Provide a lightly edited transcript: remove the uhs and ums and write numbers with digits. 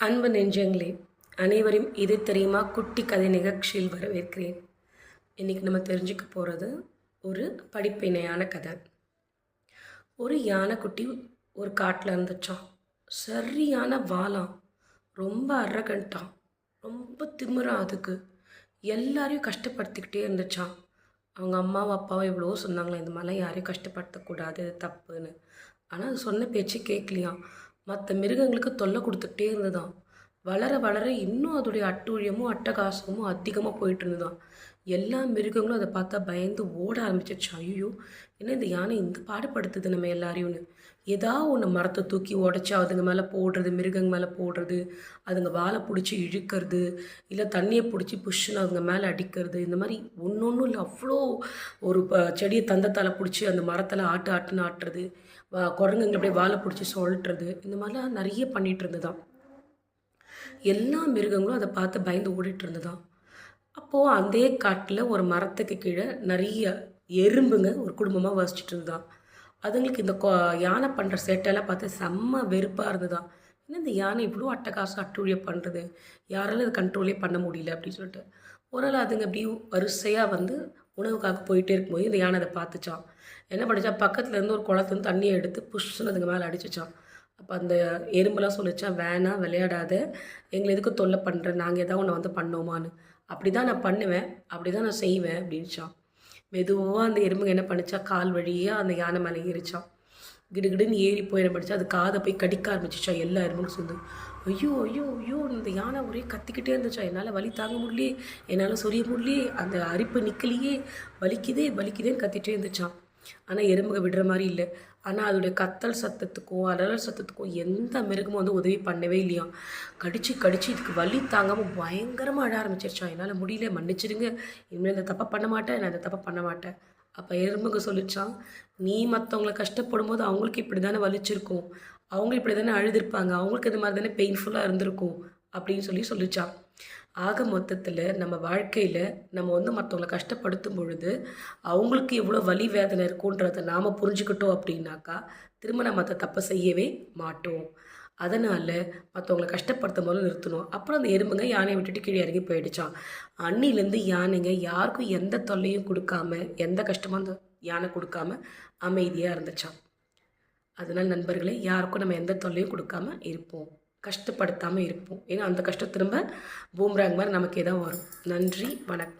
அன்பு நெஞ்சங்களே, அனைவரையும் இது தெரியுமா குட்டி கதை நிகழ்ச்சியில் வரவேற்கிறேன். இன்றைக்கி நம்ம தெரிஞ்சுக்க போகிறது ஒரு படிப்பினையான கதை. ஒரு யானைக்குட்டி ஒரு காட்டில் இருந்துச்சான். சரியான வாலாம், ரொம்ப அரகண்டான், ரொம்ப திமிரான். அதுக்கு எல்லாரையும் கஷ்டப்படுத்திக்கிட்டே இருந்துச்சான். அவங்க அம்மாவும் அப்பாவும் எவ்வளோ சொன்னாங்களே, இந்த மாதிரிலாம் யாரையும் கஷ்டப்படுத்தக்கூடாது, தப்புன்னு. ஆனால் அது சொன்ன பேச்சு கேட்கலையாம். மற்ற மிருகங்களுக்கு தொல்லை கொடுத்துக்கிட்டே இருந்ததாம். வளர வளர இன்னும் அதோடைய அட்டூழியமும் அட்டகாசமும் அதிகமாக போயிட்டு இருந்ததாம். எல்லா மிருகங்களும் அதை பார்த்தா பயந்து ஓட ஆரம்பிச்சிருச்சு. ஐயோ, என்ன இந்த யானை இந்த பாடுபடுத்துது நம்ம எல்லாரையும்னு. ஏதாவது ஒன்று மரத்தை தூக்கி உடச்சி அதுங்க மேலே போடுறது, மிருகங்க மேலே போடுறது, அதுங்க வாழை பிடிச்சி இழுக்கிறது, இல்லை தண்ணியை பிடிச்சி புஷ்ஷுன்னு அதுங்க மேலே அடிக்கிறது. இந்த மாதிரி ஒன்று இல்லை, அவ்வளோ ஒரு செடியை தந்தத்தால் பிடிச்சி அந்த மரத்தில் ஆட்டுன்னு ஆட்டுறது, குரங்குங்களை அப்படியே வாழை பிடிச்சி சொல்கிறது, இந்த மாதிரிலாம் நிறைய பண்ணிகிட்டு இருந்ததாம். எல்லா மிருகங்களும் அதை பார்த்து பயந்து ஓடிட்டு இருந்ததாம். அப்போது அதே காட்டில் ஒரு மரத்துக்கு கீழே நிறைய எறும்புங்க ஒரு குடும்பமாக வசிச்சுட்டு இருந்ததாம். அதுங்களுக்கு இந்த யானை பண்ணுற சேட்டையெல்லாம் பார்த்து செம்ம வெறுப்பாக இருந்ததாம். ஏன்னா இந்த யானை இவ்வளோ அட்டகாசம் அட்டூழியம் பண்ணுறது, யாராலும் அது கண்ட்ரோலே பண்ண முடியல அப்படின்னு சொல்லிட்டு ஒரு நாள் அதுங்க அப்படி வரிசையாக வந்து உணவுக்காக போயிட்டே இருக்கும்போது இந்த யானை அதை பார்த்துச்சான். என்ன பண்ணிச்சா, பக்கத்தில் இருந்து ஒரு குளத்துலேருந்து தண்ணியை எடுத்து புஷ்ஷுன்னு அதுங்க மேலே அடிச்சிச்சான். அப்போ அந்த எறும்பெல்லாம் சொல்லிச்சா, வேணாம் விளையாடாத, எங்களை எதுக்கு தொல்லை பண்ணுற, நாங்கள் எதாவது ஒன்று வந்து பண்ணோமான்னு. அப்படி தான் நான் பண்ணுவேன், அப்படி தான் நான் செய்வேன் அப்படின்ச்சான். மெதுவாக அந்த எறும்புங்க என்ன பண்ணிச்சா, கால் வழியாக அந்த யானை மேலே ஏறிச்சான். கிடுகிடுன்னு ஏறி போய் என்ன பண்ணிச்சா, அது காதை போய் கடிக்க ஆரம்பிச்சிச்சா. எல்லா எறும்புக்கும் சேர்ந்து ஐயோ ஐயோ ஐயோ இந்த யானை ஒரே கத்திக்கிட்டே இருந்துச்சா. என்னால் வலி தாங்க முடியலையே, என்னால் சொரிய முடியலையே, அந்த அரிப்பு நிற்கலையே, வலிக்குதே வலிக்குதேன்னு கத்திகிட்டே இருந்துச்சான். ஆனால் எறும்புக விடுற மாதிரி இல்லை. ஆனால் அதோடைய கத்தல் சத்தத்துக்கும் அலறல் சத்தத்துக்கும் எந்த மிருகமும் வந்து உதவி பண்ணவே இல்லையா. கடிச்சு கடிச்சு இதுக்கு வலி தாங்காமல் பயங்கரமாக அழ ஆரம்பிச்சிருச்சா. என்னால் முடியல, மன்னிச்சிடுங்க, இனிமேல் இந்த தப்பை பண்ண மாட்டேன், நான் இந்த தப்பை பண்ண மாட்டேன். அப்போ எறும்புங்க சொல்லிச்சான், நீ மற்றவங்களை கஷ்டப்படும் போது அவங்களுக்கு இப்படி தானே வலிச்சிருக்கும், அவங்க இப்படி தானே அழுதுருப்பாங்க, அவங்களுக்கு இது மாதிரி தானே பெயின்ஃபுல்லாக இருந்திருக்கும் அப்படின்னு சொல்லிச்சான். ஆக மொத்தத்தில் நம்ம வாழ்க்கையில் நம்ம வந்து மற்றவங்களை கஷ்டப்படுத்தும் பொழுது அவங்களுக்கு எவ்வளோ வலி வேதனை இருக்குன்றதை நாம் புரிஞ்சுக்கிட்டோம் அப்படின்னாக்கா திரும்ப நம்ம அதை தப்பை செய்யவே மாட்டோம். அதனால் மற்றவங்களை கஷ்டப்படுத்தும் போது நிறுத்தணும். அப்புறம் அந்த எறும்புங்க யானையை விட்டுட்டு கீழே இறங்கி போயிடுச்சான். அன்னிலேருந்து யானைங்க யாருக்கும் எந்த தொல்லையும் கொடுக்காம, எந்த கஷ்டமும் அந்த யானை கொடுக்காம அமைதியாக இருந்துச்சான். அதனால் நண்பர்களே, யாருக்கும் நம்ம எந்த தொல்லையும் கொடுக்காம இருப்போம், கஷ்டப்படுத்தாமல் இருப்போம். ஏன்னா அந்த கஷ்டம் திரும்ப பூம்ராங் மாதிரி நமக்கே தான் வரும். நன்றி, வணக்கம்.